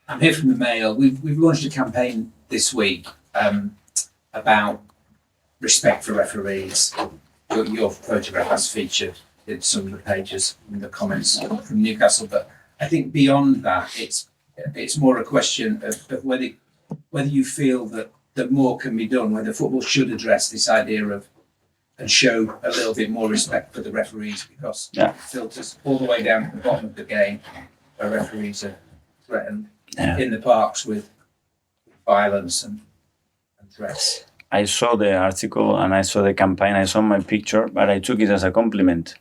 I'm here from the Mail. We've launched a campaign this week about respect for referees. Your photograph has featured in some of the pages in the comments from Newcastle, but I think beyond that, it's more a question of whether you feel that more can be done, whether football should address this idea of and show a little bit more respect for the referees, because it filters all the way down to the bottom of the game where referees are threatened in the parks with violence and threats. I saw the article and I saw the campaign, I saw my picture, but I took it as a compliment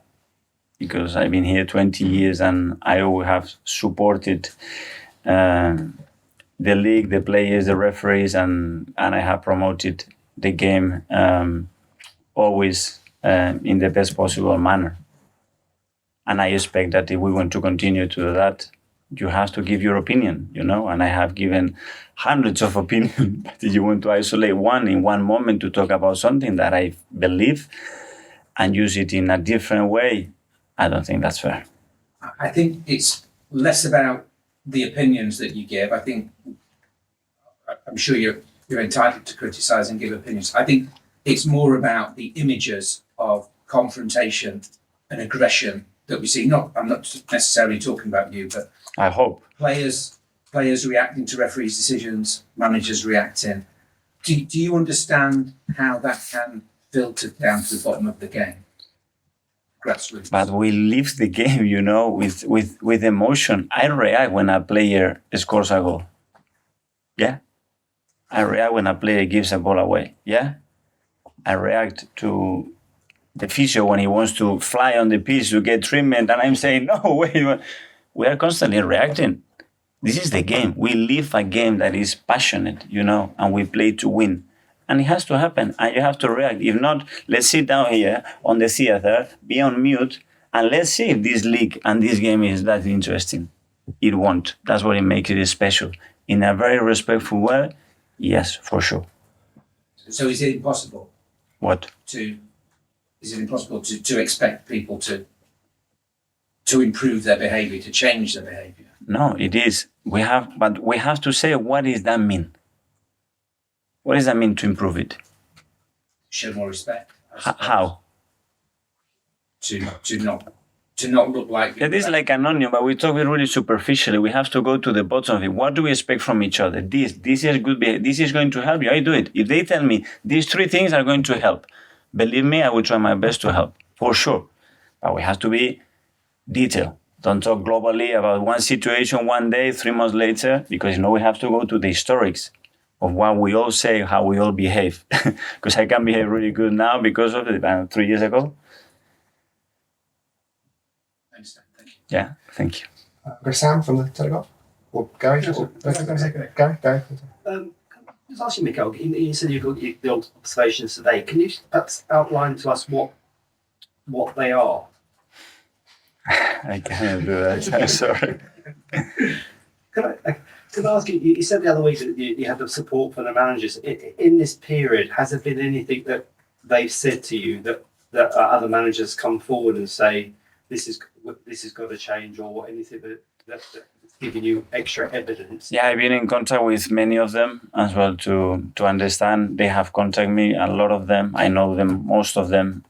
because I've been here 20 years and I always have supported the league, the players, the referees, and I have promoted the game always in the best possible manner. And I expect that if we want to continue to do that, you have to give your opinion, and I have given hundreds of opinions. But if you want to isolate one in one moment to talk about something that I believe and use it in a different way, I don't think that's fair. I think it's less about the opinions that you give. I'm sure you're entitled to criticize and give opinions. I think it's more about the images of confrontation and aggression that we see. I'm not necessarily talking about you, but I hope players reacting to referees' decisions, managers reacting. Do you understand how that can filter down to the bottom of the game? Grassroots. But we live the game, with emotion. I react when a player scores a goal. Yeah. I react when a player gives a ball away. Yeah. I react to the physio when he wants to fly on the pitch to get treatment, and I'm saying, no, wait. We are constantly reacting. This is the game. We live a game that is passionate, and we play to win. And it has to happen, and you have to react. If not, let's sit down here on the theater, be on mute, and let's see if this league and this game is that interesting. It won't. That's what makes it special. In a very respectful way, yes, for sure. So is it impossible? What? Is it impossible to expect people to improve their behaviour, to change their behaviour? No, it is. But we have to say, what does that mean? What does that mean to improve it? Show more respect. How? To not look like it is like an onion, but we talk really superficially. We have to go to the bottom of it. What do we expect from each other? This is good. This is going to help you. I do it. If they tell me these 3 things are going to help, believe me, I will try my best to help, for sure. But we have to be detailed. Don't talk globally about one situation one day, 3 months later, because we have to go to the historics of what we all say, how we all behave. Because I can behave really good now because of it 3 years ago. I understand. Thank you. Yeah, thank you. Sam from the Telegraph? Or Gary? Gary. Just ask you, Mikel, you said you've got the observations today. Can you perhaps outline to us what they are? I can't do that. I'm sorry. Can I ask you, you said the other week that you had the support from the managers. In this period, has there been anything that they've said to you that other managers come forward and say, this has got to change, or anything that's giving you extra evidence? Yeah, I've been in contact with many of them as well to understand. They have contacted me, a lot of them. I know them, most of them,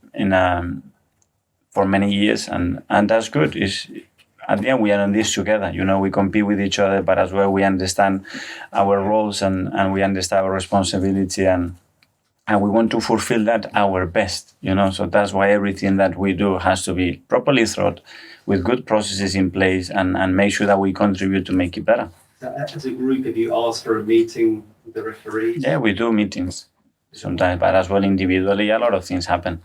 for many years, and that's good. At the end, we are in this together. We compete with each other, but as well, we understand our roles and we understand our responsibility, and we want to fulfill that our best. So that's why everything that we do has to be properly thought, with good processes in place, and make sure that we contribute to make it better. As a group, have you asked for a meeting with the referees? Yeah, we do meetings sometimes, but as well individually, a lot of things happen.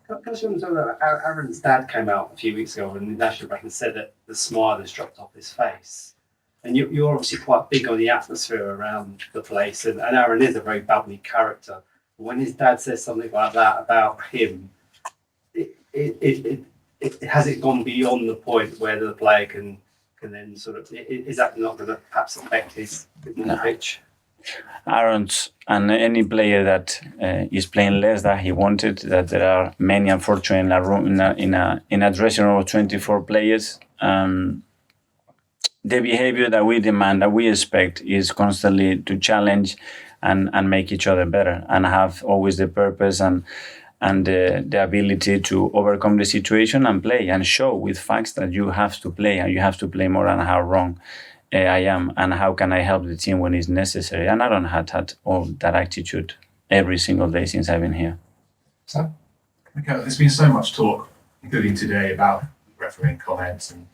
Can I say that Aaron's dad came out a few weeks ago in the national break and said that the smile has dropped off his face. And you're obviously quite big on the atmosphere around the place, and Aaron is a very bubbly character. When his dad says something like that about him, has it gone beyond the point where the player can then sort of, is that not going to perhaps affect his pitch? Aaron's and any player that is playing less than he wanted, that there are many, unfortunately, in a room in a dressing room of 24 players. the behavior that we demand, that we expect, is constantly to challenge and make each other better, and have always the purpose and the ability to overcome the situation and play and show with facts that you have to play, and you have to play more, and how wrong I am, and how can I help the team when it's necessary. And I don't have had all that attitude every single day since I've been here. Sam? Mikel, there's been so much talk, including today, about refereeing comments and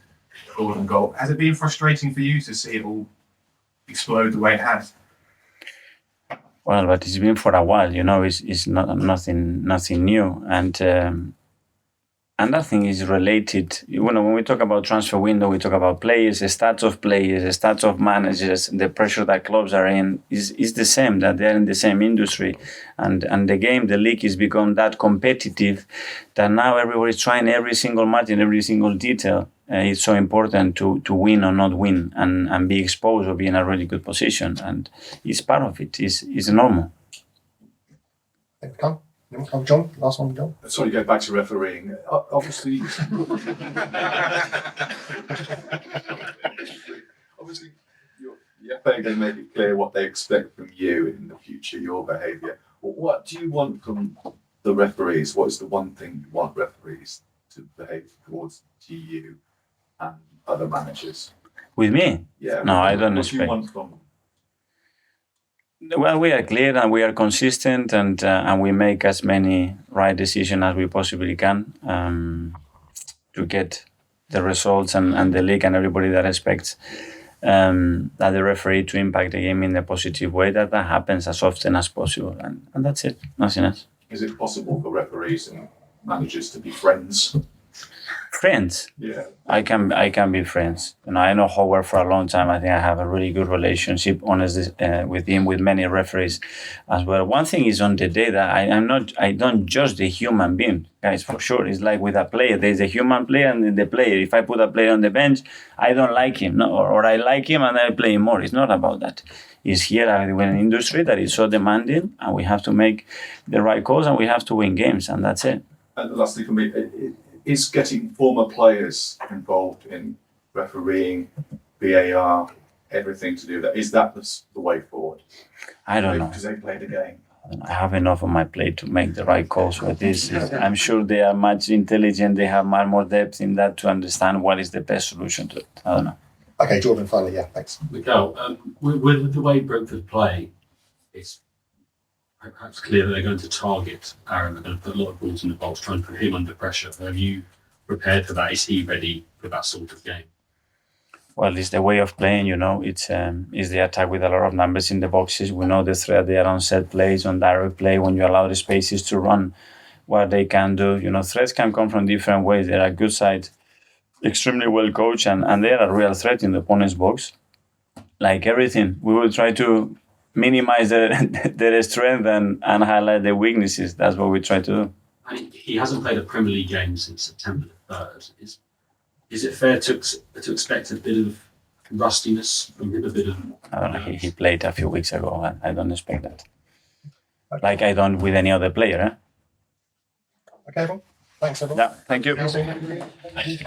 golden goal. Has it been frustrating for you to see it all explode the way it has? Well, but it's been for a while, you know. It's not nothing new, and nothing is related. You know, when we talk about transfer window, we talk about players, the stats of players, the stats of managers, the pressure that clubs are in is the same, that they're in the same industry. And the game, the league, has become that competitive that now everybody's trying every single match in every single detail. It's so important to win or not win, and be exposed or be in a really good position. And it's part of it. It's normal. Thank you, Con. Oh, John, last one, John. Sorry, go back to refereeing. Obviously, the FA, they make it clear what they expect from you in the future, your behaviour. Well, what do you want from the referees? What is the one thing you want referees to behave towards to you and other managers? With me? Yeah. No, I don't What do you expect. want from them? Well, we are clear and we are consistent, and we make as many right decisions as we possibly can to get the results and the league and everybody that expects that the referee to impact the game in a positive way. That happens as often as possible, and that's it. Nothing else. Is it possible for referees and managers to be friends? Friends. Yeah. I can be friends. You know, I know Howard for a long time. I think I have a really good relationship, honestly, with him, with many referees as well. One thing is on the day that I don't judge the human being, guys, for sure. It's like with a player. There's a human player and the player. If I put a player on the bench, I don't like him, no, or I like him and I play him more. It's not about that. It's here we're in an industry that is so demanding, and we have to make the right calls, and we have to win games, and that's it. And the last thing for me, is getting former players involved in refereeing, VAR, everything to do that. Is that the way forward? I don't know. Because they play the game. I have enough on my plate to make the right calls with this. I'm sure they are much intelligent. They have much more depth in that to understand what is the best solution to it. I don't know. Okay, Jordan, finally, yeah, thanks. Mikel, with the way Brentford play, it's perhaps clear that they're going to target Aaron. They're going to put a lot of balls in the box, trying to put him under pressure. Have you prepared for that? Is he ready for that sort of game? Well, it's the way of playing, you know. It's the attack with a lot of numbers in the boxes. We know the threat there on set plays, on direct play, when you allow the spaces to run what they can do. You know, threats can come from different ways. They're a good side, extremely well coached, and they're a real threat in the opponent's box. Like everything, we will try to minimize their strength and highlight their weaknesses. That's what we try to do. I mean, he hasn't played a Premier League game since September the 3rd. Is it fair to expect a bit of rustiness from him? I don't know. He played a few weeks ago, and I don't expect that. Like I don't with any other player. Okay, everyone. Thanks, everyone. Yeah, thank you. Thanks.